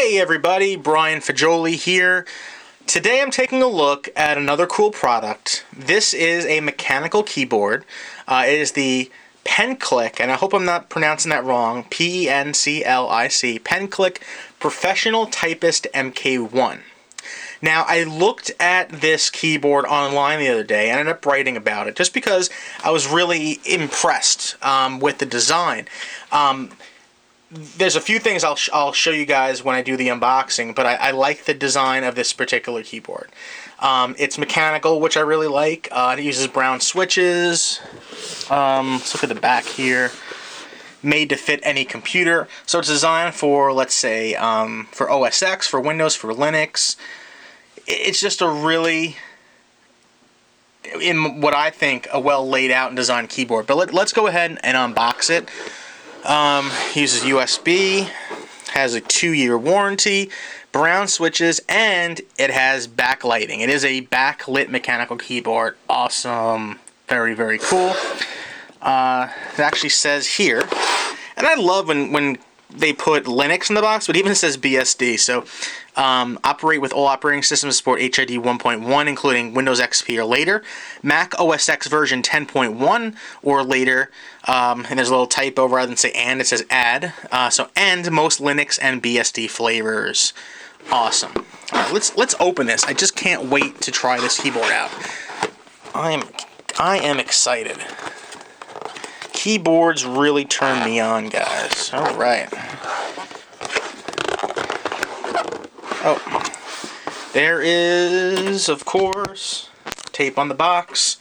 Hey everybody, Brian Fagioli here. Today I'm taking a look at another cool product. This is a mechanical keyboard. It is the Penclic, and I hope I'm not pronouncing that wrong, P-E-N-C-L-I-C, Penclic Professional Typist MK1. Now, I looked at this keyboard online the other day and ended up writing about it just because I was really impressed with the design. There's a few things I'll show you guys when I do the unboxing, but I like the design of this particular keyboard. It's mechanical, which I really like. It uses brown switches. Let's look at the back here. Made to fit any computer. So it's designed for, let's say, for OS X, for Windows, for Linux. It's just a really, in what I think, a well laid out and designed keyboard. But let's go ahead and unbox it. Uses USB, has a 2-year warranty, brown switches, and it has backlighting. It is a backlit mechanical keyboard. Awesome. Very, very cool. It actually says here, and I love when they put Linux in the box, but it even says BSD. So, operate with all operating systems, support HID 1.1, including Windows XP or later, Mac OS X version 10.1 or later, and there's a little typo rather than say and, it says add. So, and most Linux and BSD flavors. Awesome. All right, let's open this. I just can't wait to try this keyboard out. I am excited. Keyboards really turn me on, guys. All right. Oh, there is, of course, tape on the box.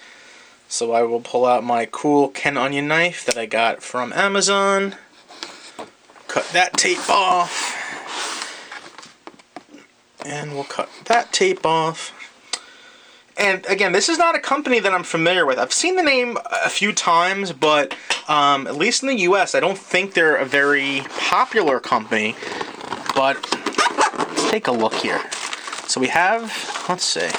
So I will pull out my cool Ken Onion knife that I got from Amazon. Cut that tape off. And we'll cut that tape off. And again, this is not a company that I'm familiar with. I've seen the name a few times, but at least in the US, I don't think they're a very popular company. But let's take a look here. So we have, let's see.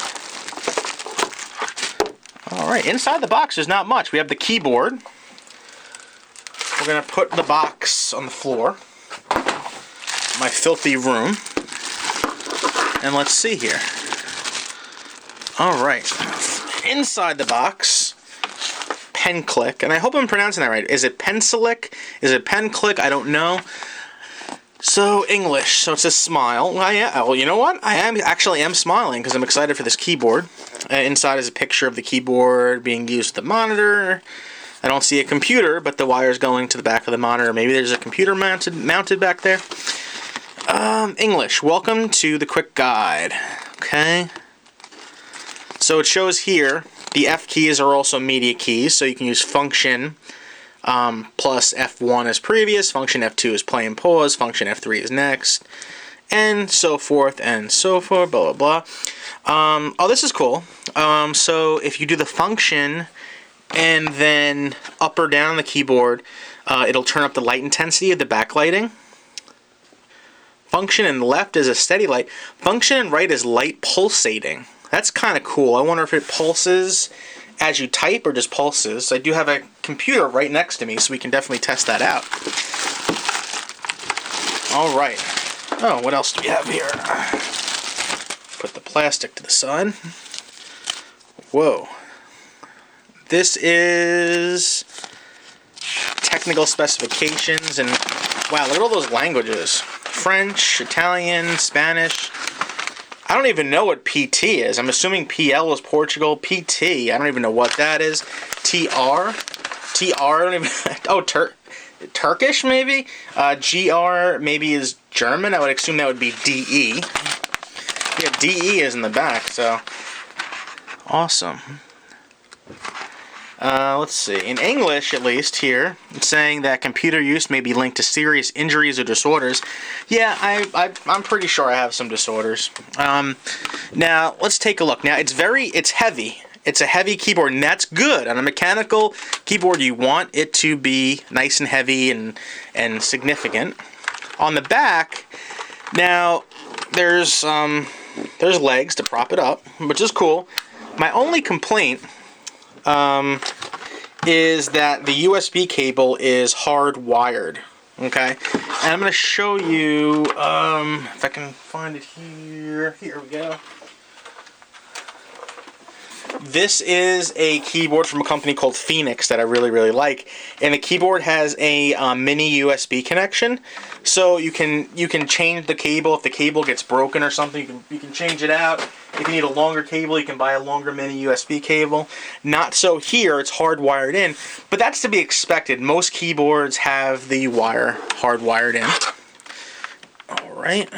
Alright, inside the box there's not much. We have the keyboard. We're going to put the box on the floor. My filthy room. And let's see here. Alright, inside the box, Penclic, and I hope I'm pronouncing that right. Is it Penclic? Is it Penclic? I don't know. So, English, so it says smile. Well, you know what? I am smiling because I'm excited for this keyboard. Inside is a picture of the keyboard being used with the monitor. I don't see a computer, but the wire's going to the back of the monitor. Maybe there's a computer mounted back there. English, welcome to the quick guide. Okay. So it shows here, the F keys are also media keys, so you can use function plus F1 as previous, function F2 is play and pause, function F3 is next, and so forth, blah, blah, blah. Oh, this is cool. So if you do the function and then up or down on the keyboard, it'll turn up the light intensity of the backlighting. Function and left is a steady light. Function and right is light pulsating. That's kind of cool. I wonder if it pulses as you type or just pulses. I do have a computer right next to me, so we can definitely test that out. All right. Oh, what else do we have here? Put the plastic to the side. Whoa. This is technical specifications, and wow, look at all those languages. French, Italian, Spanish. I don't even know what PT is. I'm assuming PL is Portugal. PT, I don't even know what that is. TR? TR, I don't even... Oh, Turkish, maybe? GR, maybe is German. I would assume that would be DE. Yeah, DE is in the back, so... Awesome. Let's see. In English, at least, here, it's saying that computer use may be linked to serious injuries or disorders. Yeah, I'm pretty sure I have some disorders. Now, let's take a look. Now, it's heavy. It's a heavy keyboard, and that's good. On a mechanical keyboard, you want it to be nice and heavy and significant. On the back, now, there's legs to prop it up, which is cool. My only complaint is that the USB cable is hardwired. Okay, And I'm going to show you, if I can find it here. Here we go. This is a keyboard from a company called Phoenix that I really, really like. And the keyboard has a mini USB connection. So you can change the cable if the cable gets broken or something. You can change it out. If you need a longer cable, you can buy a longer mini USB cable. Not so here, it's hardwired in. But that's to be expected. Most keyboards have the wire hardwired in. Alright.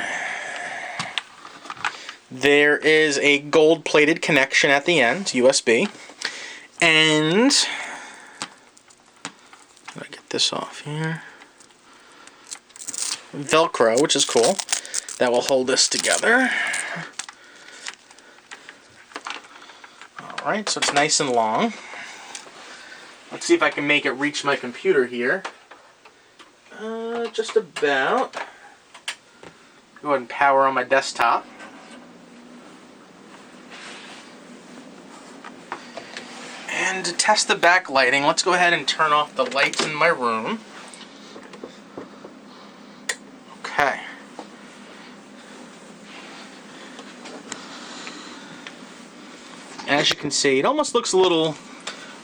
There is a gold-plated connection at the end, USB. And let me get this off here. Velcro, which is cool. That will hold this together. Alright, so it's nice and long. Let's see if I can make it reach my computer here. Just about. Go ahead and power on my desktop. And to test the backlighting, let's go ahead and turn off the lights in my room. Okay. As you can see, it almost looks a little...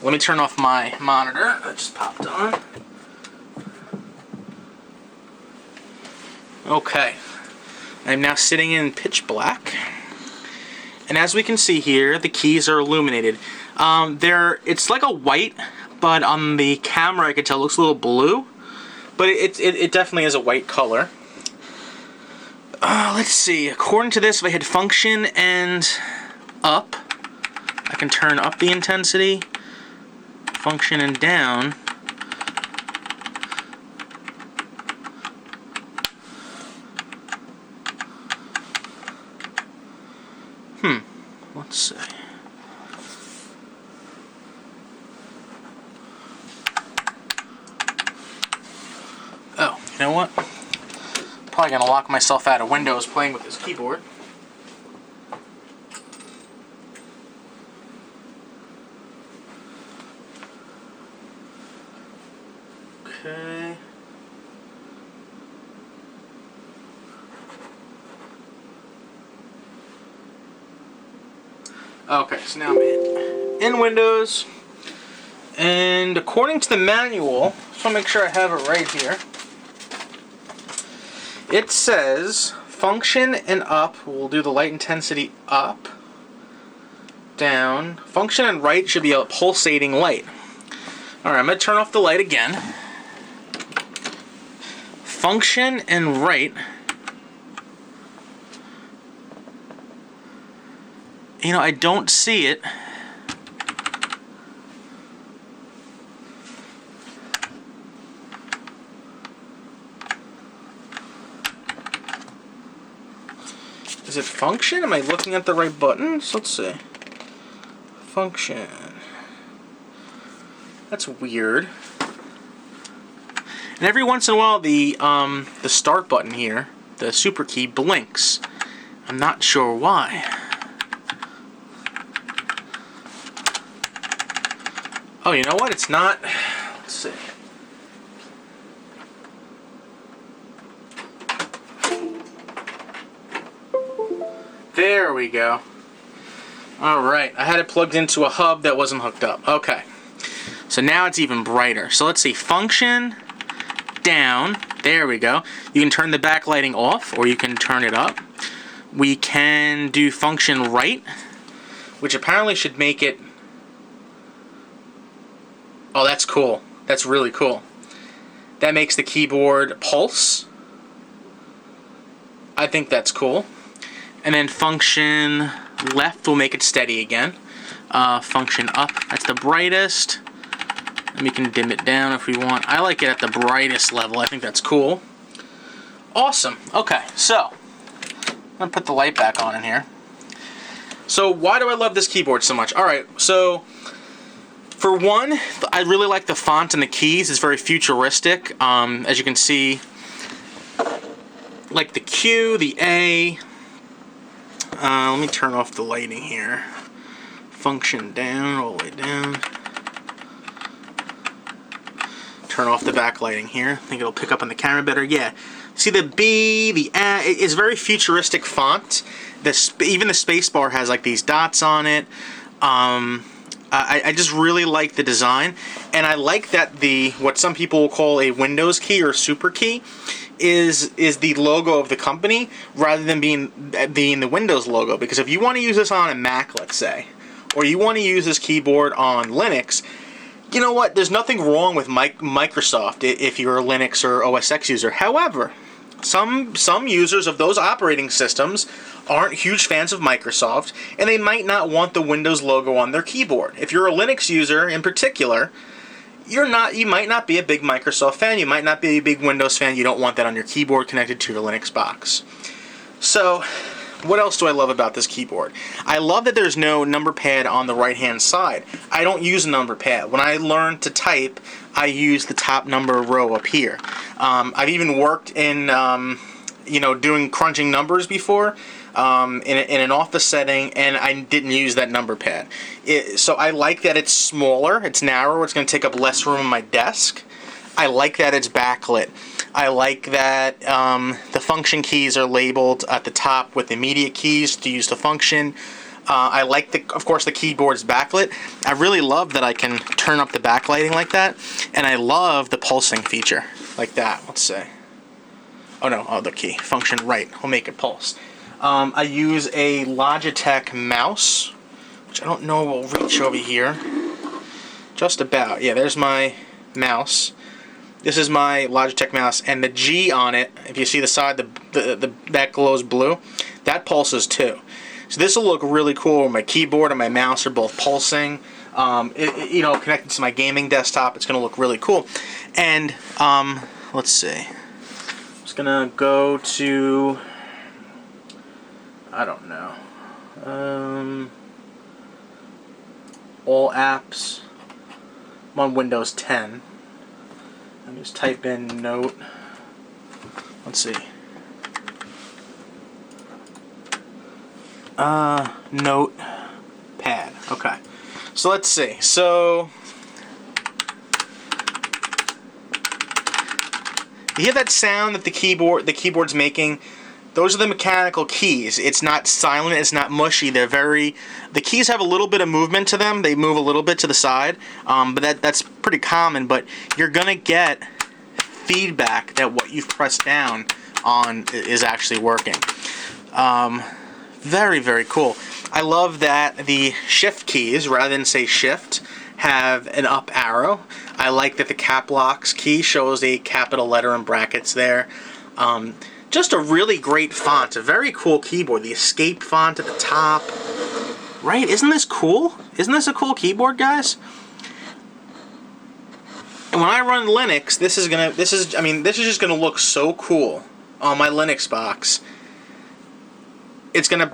Let me turn off my monitor that just popped on. Okay. I'm now sitting in pitch black. And as we can see here, the keys are illuminated. It's like a white, but on the camera I can tell it looks a little blue. But it definitely is a white color. Let's see. According to this, if I hit function and up, I can turn up the intensity. Function and down. Let's see. Oh, you know what? Probably gonna lock myself out of Windows playing with this keyboard. Okay. Okay, so now I'm in Windows, and according to the manual, just want to make sure I have it right here. It says function and up. We'll do the light intensity up, down. Function and right should be a pulsating light. All right, I'm gonna turn off the light again. Function and right. You know, I don't see it. Is it function? Am I looking at the right buttons? Let's see. Function. That's weird. And every once in a while, the start button here, the super key, blinks. I'm not sure why. Oh, you know what? It's not. Let's see. There we go. Alright, I had it plugged into a hub that wasn't hooked up. Okay. So now it's even brighter. So let's see. Function down. There we go. You can turn the backlighting off, or you can turn it up. We can do function right, which apparently should make it... Oh, that's cool. That's really cool. That makes the keyboard pulse. I think that's cool. And then function left will make it steady again. Function up, that's the brightest. And we can dim it down if we want. I like it at the brightest level. I think that's cool. Awesome. Okay, so I'm going to put the light back on in here. So why do I love this keyboard so much? Alright, so for one, I really like the font and the keys. It's very futuristic. As you can see, like the Q, the A. Let me turn off the lighting here. Function down, all the way down. Turn off the backlighting here. I think it'll pick up on the camera better. Yeah. See the B, the A, it's very futuristic font. Even the space bar has like these dots on it. I just really like the design, and I like that what some people will call a Windows key or super key is the logo of the company rather than being the Windows logo. Because if you want to use this on a Mac, let's say, or you want to use this keyboard on Linux, you know what? There's nothing wrong with Microsoft if you're a Linux or OS X user. However, some users of those operating systems aren't huge fans of Microsoft, and they might not want the Windows logo on their keyboard. If you're a Linux user in particular, you might not be a big Microsoft fan, you might not be a big Windows fan, you don't want that on your keyboard connected to your Linux box. So, what else do I love about this keyboard? I love that there's no number pad on the right-hand side. I don't use a number pad. When I learn to type, I use the top number row up here. I've even worked in, doing crunching numbers before in an office setting, and I didn't use that number pad. So I like that it's smaller, it's narrower, it's going to take up less room on my desk. I like that it's backlit. I like that the function keys are labeled at the top with immediate keys to use the function. I like, of course, the keyboard's backlit. I really love that I can turn up the backlighting like that, and I love the pulsing feature like that. Let's say, the key function right will make it pulse. I use a Logitech mouse, which I don't know will reach over here. Just about. Yeah, there's my mouse. This is my Logitech mouse, and the G on it, if you see the side, that glows blue, that pulses too. So this will look really cool. My keyboard and my mouse are both pulsing. Connected to my gaming desktop, it's going to look really cool. And let's see. I'm just going to go to, I don't know, all apps. I'm on Windows 10. Let me just type in Note. Let's see. Note pad. Okay. So let's see. So you hear that sound that the keyboard's making? Those are the mechanical keys. It's not silent, it's not mushy. The keys have a little bit of movement to them. They move a little bit to the side, but that's pretty common. But you're gonna get feedback that what you've pressed down on is actually working. Very, very cool. I love that the shift keys, rather than say shift, have an up arrow. I like that the cap locks key shows a capital letter in brackets there. Just a really great font, a very cool keyboard. The escape font at the top. Right, isn't this cool? Isn't this a cool keyboard, guys? And when I run Linux, this is just gonna look so cool on my Linux box. It's gonna,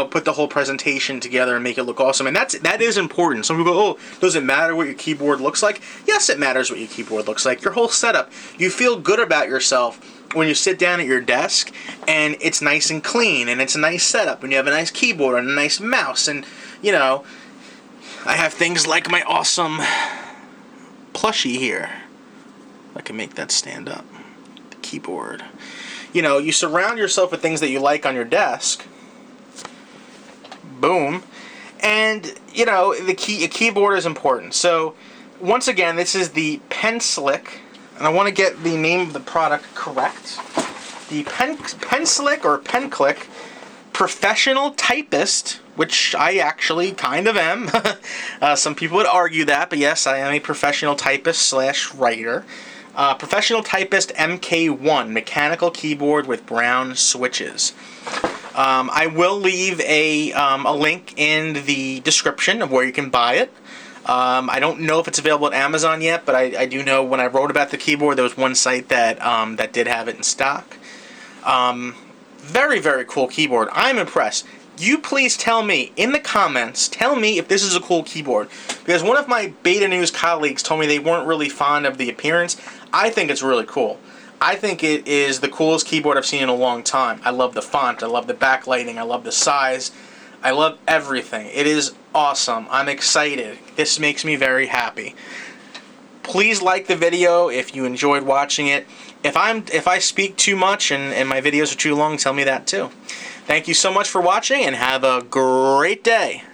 put the whole presentation together and make it look awesome, and that is important. Some people go, "Oh, does it matter what your keyboard looks like?" Yes, it matters what your keyboard looks like. Your whole setup. You feel good about yourself when you sit down at your desk and it's nice and clean and it's a nice setup and you have a nice keyboard and a nice mouse, and I have things like my awesome plushie here. I can make that stand up. The keyboard. You surround yourself with things that you like on your desk. Boom. And, a keyboard is important. So, once again, this is the Penclic, and I want to get the name of the product correct. The Penclic or Penclic Professional Typist, which I actually kind of am. Some people would argue that, but yes, I am a professional typist / writer. Professional Typist MK1 mechanical keyboard with brown switches. I will leave a link in the description of where you can buy it. I don't know if it's available at Amazon yet, but I do know when I wrote about the keyboard, there was one site that did have it in stock. Very, very cool keyboard. I'm impressed. You please tell me in the comments, if this is a cool keyboard. Because one of my Beta News colleagues told me they weren't really fond of the appearance. I think it's really cool. I think it is the coolest keyboard I've seen in a long time. I love the font, I love the backlighting, I love the size, I love everything. It is awesome. I'm excited. This makes me very happy. Please like the video if you enjoyed watching it. If I speak too much and my videos are too long, tell me that too. Thank you so much for watching, and have a great day.